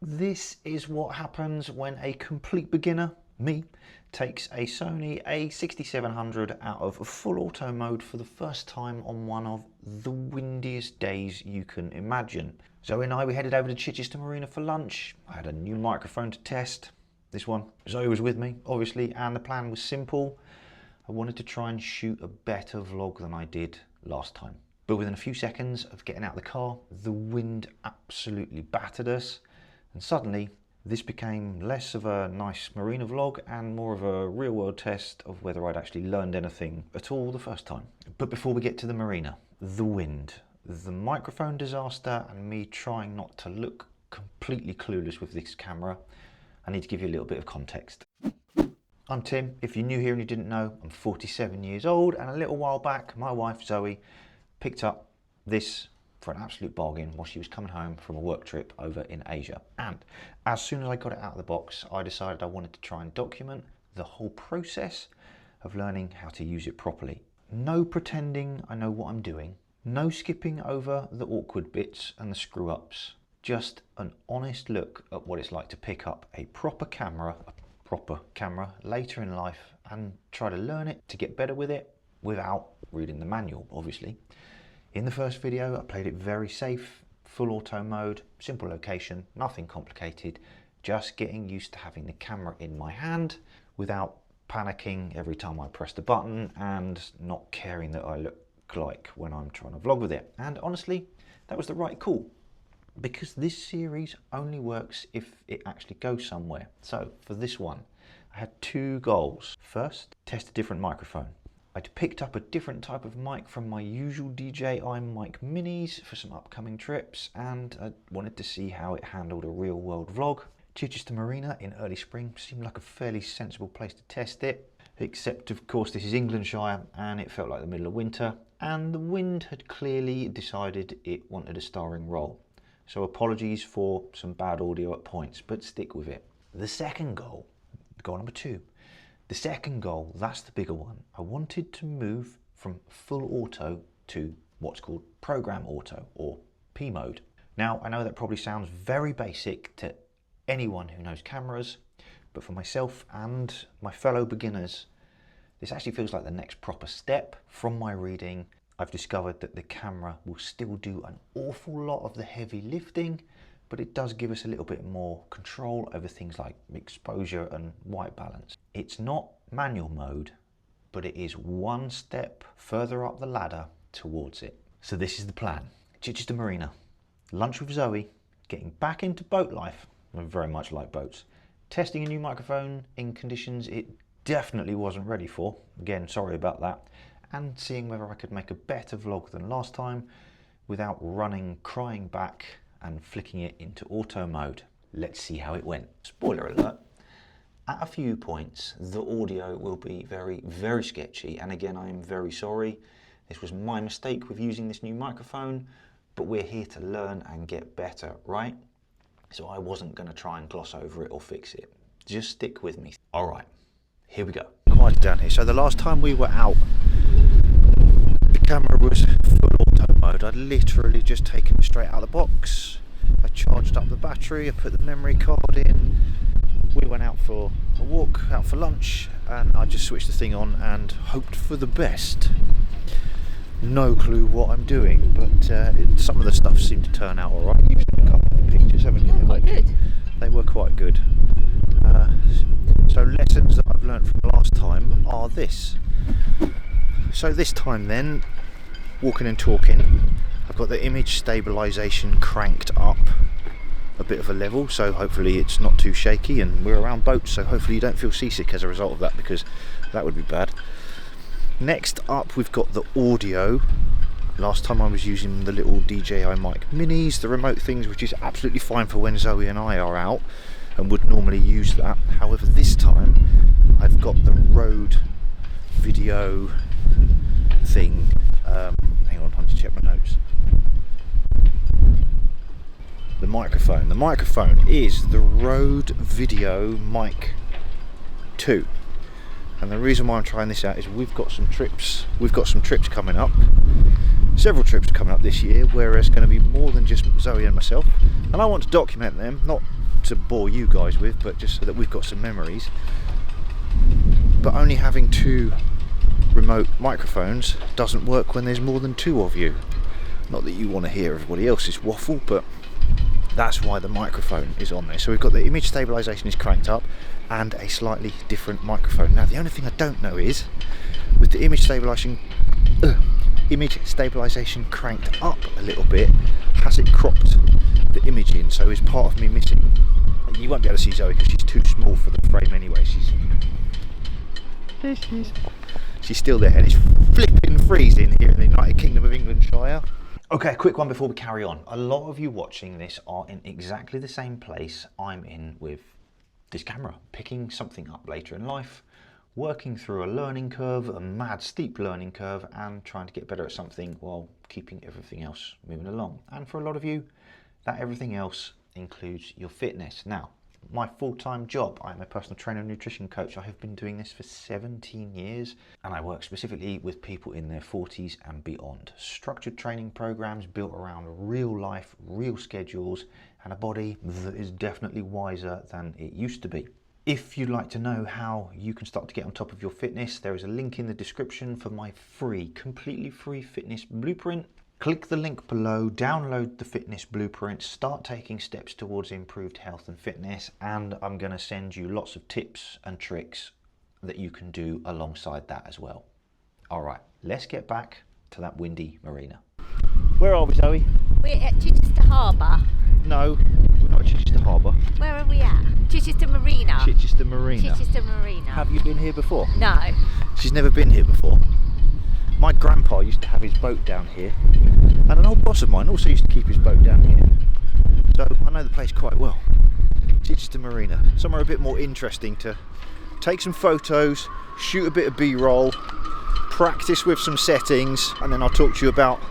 This is what happens when a complete beginner, me, takes a Sony a6700 out of full auto mode for the first time on one of the windiest days you can imagine. Zoe and I, we headed over to Chichester Marina for lunch. I had a new microphone to test, this one. Zoe was with me, obviously, and the plan was simple. I wanted to try and shoot a better vlog than I did last time. But within a few seconds of getting out of the car, the wind absolutely battered us. And suddenly, this became less of a nice marina vlog and more of a real world test of whether I'd actually learned anything at all the first time. But before we get to the marina, the wind, the microphone disaster, and me trying not to look completely clueless with this camera, I need to give you a little bit of context. I'm Tim. If you're new here and you didn't know, I'm 47 years old, and a little while back, my wife Zoe picked up this for an absolute bargain while she was coming home from a work trip over in Asia. And as soon as I got it out of the box, I decided I wanted to try and document the whole process of learning how to use it properly. No pretending I know what I'm doing, no skipping over the awkward bits and the screw ups, just an honest look at what it's like to pick up a proper camera later in life and try to learn it, to get better with it without reading the manual, obviously. In the first video, I played it very safe, full auto mode, simple location, nothing complicated, just getting used to having the camera in my hand without panicking every time I pressed a button and not caring that I look like when I'm trying to vlog with it. And honestly, that was the right call, because this series only works if it actually goes somewhere. So for this one, I had two goals. First, test a different microphone. I'd picked up a different type of mic from my usual DJI mic minis for some upcoming trips, and I wanted to see how it handled a real world vlog. Chichester Marina in early spring seemed like a fairly sensible place to test it, except of course this is Englandshire and it felt like the middle of winter, and the wind had clearly decided it wanted a starring role. So apologies for some bad audio at points, but stick with it. The second goal number two. The second goal, that's the bigger one. I wanted to move from full auto to what's called program auto, or P mode. Now, I know that probably sounds very basic to anyone who knows cameras, but for myself and my fellow beginners, this actually feels like the next proper step. From my reading, I've discovered that the camera will still do an awful lot of the heavy lifting, but it does give us a little bit more control over things like exposure and white balance. It's not manual mode, but it is one step further up the ladder towards it. So this is the plan. Chichester Marina, lunch with Zoe, getting back into boat life. I very much like boats. Testing a new microphone in conditions it definitely wasn't ready for. Again, sorry about that. And seeing whether I could make a better vlog than last time without running, crying back and flicking it into auto mode. Let's see how it went. Spoiler alert, at a few points the audio will be very, very sketchy, and again I am very sorry. This was my mistake with using this new microphone, but we're here to learn and get better, right? So I wasn't going to try and gloss over it or fix it. Just stick with me. All right, here we go. Quiet down here. So the last time we were out, the camera was full auto mode. I'd literally just taken it straight out of the box. I charged up the battery, I put the memory card in. We went out for a walk, out for lunch, and I just switched the thing on and hoped for the best. No clue what I'm doing, but some of the stuff seemed to turn out alright. You've seen a couple of the pictures, haven't you? Quite good. They were quite good. So lessons that I've learned from last time are this. So this time then, walking and talking, I've got the image stabilisation cranked up a bit of a level, so hopefully it's not too shaky, and we're around boats, so hopefully you don't feel seasick as a result of that, because that would be bad. Next up, we've got the audio. Last time I was using the little DJI mic minis, the remote things, which is absolutely fine for when Zoe and I are out and would normally use that. However, this time I've got the Rode video thing. Hang on, I need to check my notes. The microphone. The microphone is the Rode Video Mic 2. And the reason why I'm trying this out is we've got some trips coming up, several trips coming up this year where there's going to be more than just Zoe and myself, and I want to document them, not to bore you guys with, but just so that we've got some memories. But only having 2 remote microphones doesn't work when there's more than 2 of you. Not that you want to hear everybody else's waffle, but that's why the microphone is on there. So we've got the image stabilisation is cranked up and a slightly different microphone. Now the only thing I don't know is, with the image stabilisation cranked up a little bit, has it cropped the image in? So is part of me missing? You won't be able to see Zoe because she's too small for the frame anyway. She's still there, and it's flipping freezing here in the United Kingdom of Englandshire. Okay, quick one before we carry on. A lot of you watching this are in exactly the same place I'm in with this camera, picking something up later in life, working through a learning curve, a mad steep learning curve, and trying to get better at something while keeping everything else moving along. And for a lot of you, that everything else includes your fitness. Now, my full-time job, I'm a personal trainer and nutrition coach. I have been doing this for 17 years, and I work specifically with people in their 40s and beyond. Structured training programs built around real life, real schedules, and a body that is definitely wiser than it used to be. If you'd like to know how you can start to get on top of your fitness, there is a link in the description for my free, completely free fitness blueprint. Click the link below, download the fitness blueprint, start taking steps towards improved health and fitness, and I'm going to send you lots of tips and tricks that you can do alongside that as well. All right, let's get back to that windy marina. Where are we, Zoe? We're at Chichester Harbour. No, we're not at Chichester Harbour. Where are we at? Chichester Marina. Chichester Marina. Chichester Marina. Have you been here before? No. She's never been here before. My grandpa used to have his boat down here, and an old boss of mine also used to keep his boat down here. So I know the place quite well. Chichester Marina. Somewhere a bit more interesting to take some photos, shoot a bit of B-roll, practice with some settings, and then I'll talk to you about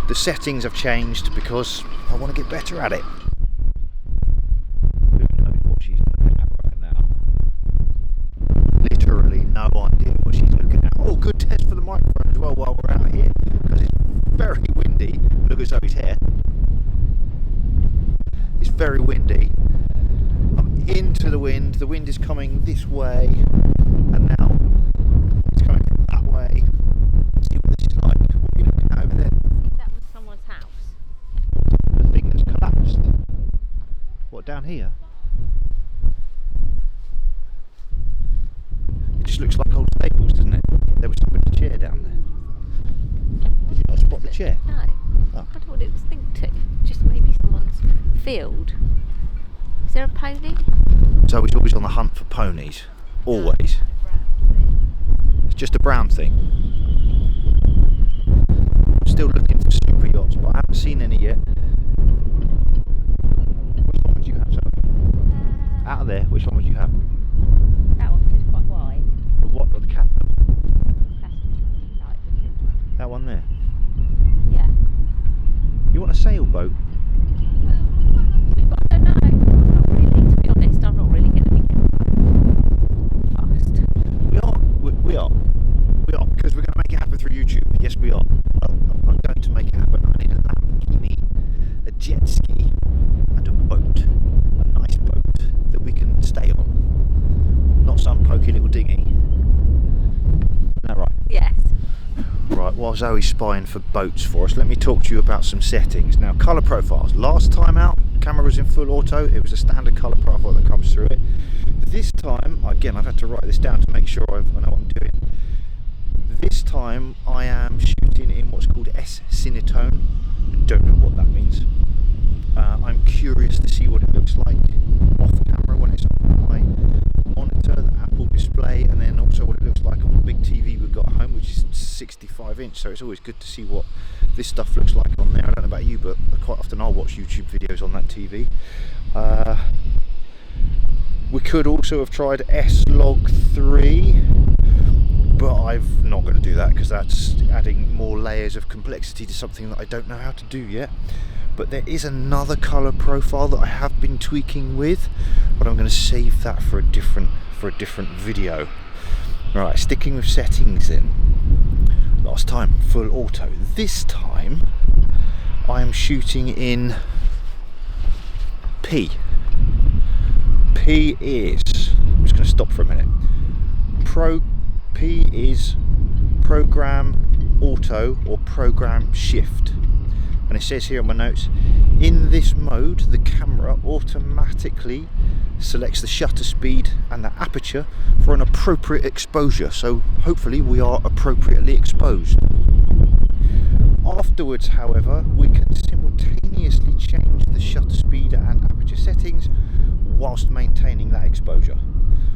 the settings I've changed because I want to get better at it. Who knows what she's looking at right now? Literally no idea what she's looking at. Oh, good test for the microphone as well while we're out here, because it's very windy. Look at Zoe's hair. It's very windy. I'm into the wind. The wind is coming this way, and now it's coming from that way. See what this is like. What are you looking at over there? I think that was someone's house. The thing that's collapsed. What, down here? It just looks like old Staples, doesn't it? There was somebody's chair down there. Did you not spot the chair? No. Oh. I don't know what it was linked to. Just maybe someone's field. Is there a pony? So he's always on the hunt for ponies. Always. It's just a brown thing. Still looking for super yachts, but I haven't seen any yet. Which one would you have, Zoe? Out of there, which one would you have? That one is quite wide. The what? Or the Capital? That's like That one there. yeah. You want a sailboat? I don't know. Not really, to be honest. I'm not really going to be fast. We are, because we're going to make it happen through YouTube. Yes, we are. I'm going to make it happen. I need a Lamborghini, a jet ski, and a boat. A nice boat that we can stay on. Not some pokey little dinghy. Is that right? Yes. Right, while Zoe's spying for boats for us, let me talk to you about some settings. Now, colour profiles. Last time out, camera was in full auto. It was a standard colour profile that comes through it. This time, again, I've had to write this down to make sure I know what I'm doing. This time, I am shooting in what's called S-Cinetone. Don't know what that means. I'm curious to see what it looks like off camera when it's on my monitor, the Apple display, and then also what it looks like on the big TV we've got at home, which is 65-inch. So it's always good to see what this stuff looks like on there. I don't know about you, but quite often I'll watch YouTube videos on that TV. We could also have tried S-Log3, but I'm not going to do that because that's adding more layers of complexity to something that I don't know how to do yet. But there is another colour profile that I have been tweaking with, but I'm going to save that for a different video. Right, sticking with settings then. last time, full auto. This time I am shooting in P. P is, I'm just going to stop for a minute. P is program auto or program shift. And it says here on my notes, in this mode the camera automatically selects the shutter speed and the aperture for an appropriate exposure, so hopefully we are appropriately exposed. Afterwards, however, we can simultaneously change the shutter speed and aperture settings whilst maintaining that exposure.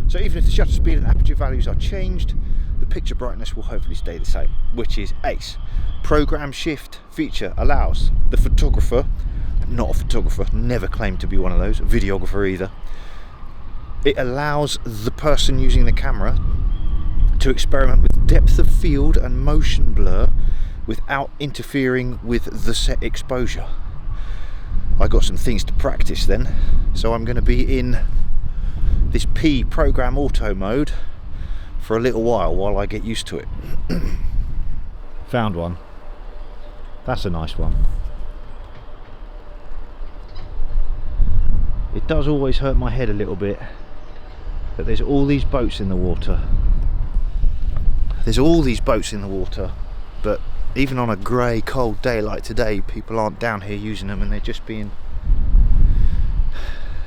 So even if the shutter speed and aperture values are changed, the picture brightness will hopefully stay the same, which is ace. Program shift feature allows the photographer, not a photographer, never claimed to be one of those, a videographer either. It allows the person using the camera to experiment with depth of field and motion blur without interfering with the set exposure. I got some things to practice then, so I'm going to be in this P program auto mode for a little while I get used to it. Found one. That's a nice one. It does always hurt my head a little bit that there's all these boats in the water. There's all these boats in the water, but even on a grey, cold day like today, people aren't down here using them and they're just being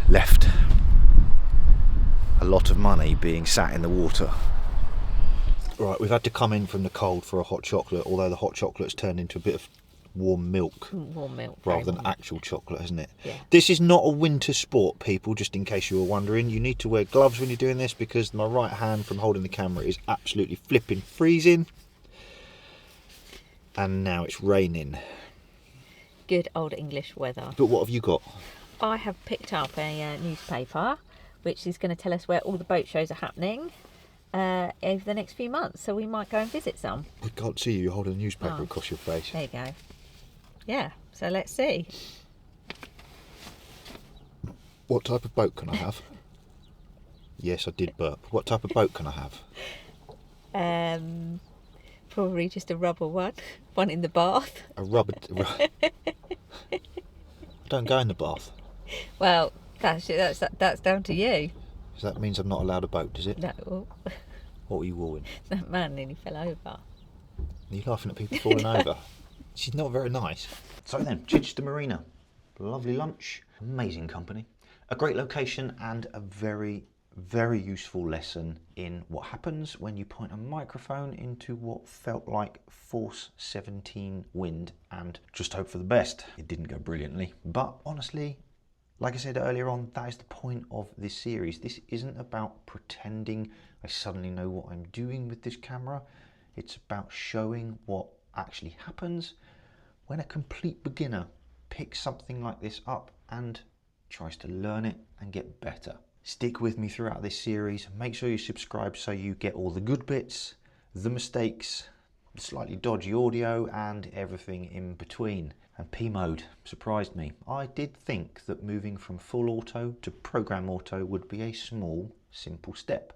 left. A lot of money being sat in the water. Right, we've had to come in from the cold for a hot chocolate, although the hot chocolate's turned into a bit of warm milk. Warm milk. Rather than actual chocolate, hasn't it? Yeah. This is not a winter sport, people, just in case you were wondering. You need to wear gloves when you're doing this because my right hand from holding the camera is absolutely flipping freezing. And now it's raining. Good old English weather. But what have you got? I have picked up a newspaper which is going to tell us where all the boat shows are happening over the next few months, so we might go and visit some. I can't see you, you're holding a newspaper across your face. There you go. Yeah, so let's see. What type of boat can I have? Yes, I did burp. What type of boat can I have? Probably just a rubber one in the bath. A rubber... I don't go in the bath. Well, that's down to you. So that means I'm not allowed a boat, does it? No. What were you wooing? That man nearly fell over. Are you laughing at people falling over? She's not very nice. So then, Chichester Marina. Lovely lunch, amazing company, a great location and a very, very useful lesson in what happens when you point a microphone into what felt like force 17 wind and just hope for the best. It didn't go brilliantly, but honestly, like I said earlier on, that is the point of this series. This isn't about pretending I suddenly know what I'm doing with this camera. It's about showing what actually happens when a complete beginner picks something like this up and tries to learn it and get better. Stick with me throughout this series. Make sure you subscribe so you get all the good bits, the mistakes, the slightly dodgy audio and everything in between. And P mode surprised me. I did think that moving from full auto to program auto would be a small, simple step.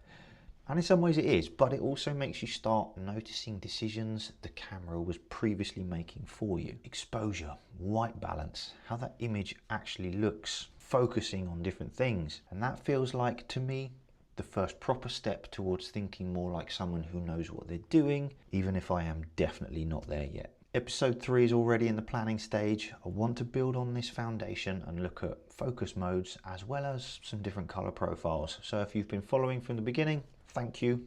And in some ways it is, but it also makes you start noticing decisions the camera was previously making for you. Exposure, white balance, how that image actually looks, focusing on different things. And that feels like, to me, the first proper step towards thinking more like someone who knows what they're doing, even if I am definitely not there yet. Episode 3 is already in the planning stage. I want to build on this foundation and look at focus modes as well as some different color profiles. So if you've been following from the beginning, thank you,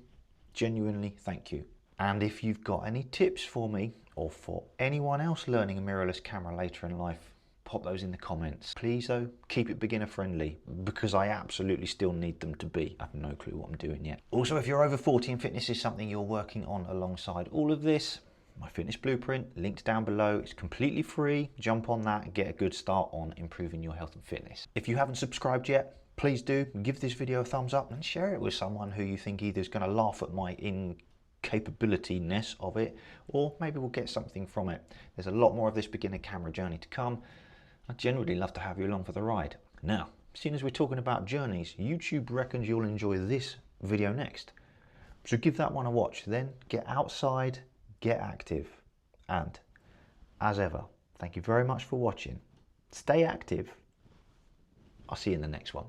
genuinely thank you. And if you've got any tips for me or for anyone else learning a mirrorless camera later in life, pop those in the comments. Please though, keep it beginner friendly because I absolutely still need them to be. I have no clue what I'm doing yet. Also, if you're over 40 and fitness is something you're working on alongside all of this, my fitness blueprint, linked down below. It's completely free. Jump on that and get a good start on improving your health and fitness. If you haven't subscribed yet, please do. Give this video a thumbs up and share it with someone who you think either is going to laugh at my incapability-ness of it, or maybe we'll get something from it. There's a lot more of this beginner camera journey to come. I'd generally love to have you along for the ride. Now, seeing as we're talking about journeys, YouTube reckons you'll enjoy this video next. So give that one a watch, then get outside, get active. And as ever, thank you very much for watching. Stay active. I'll see you in the next one.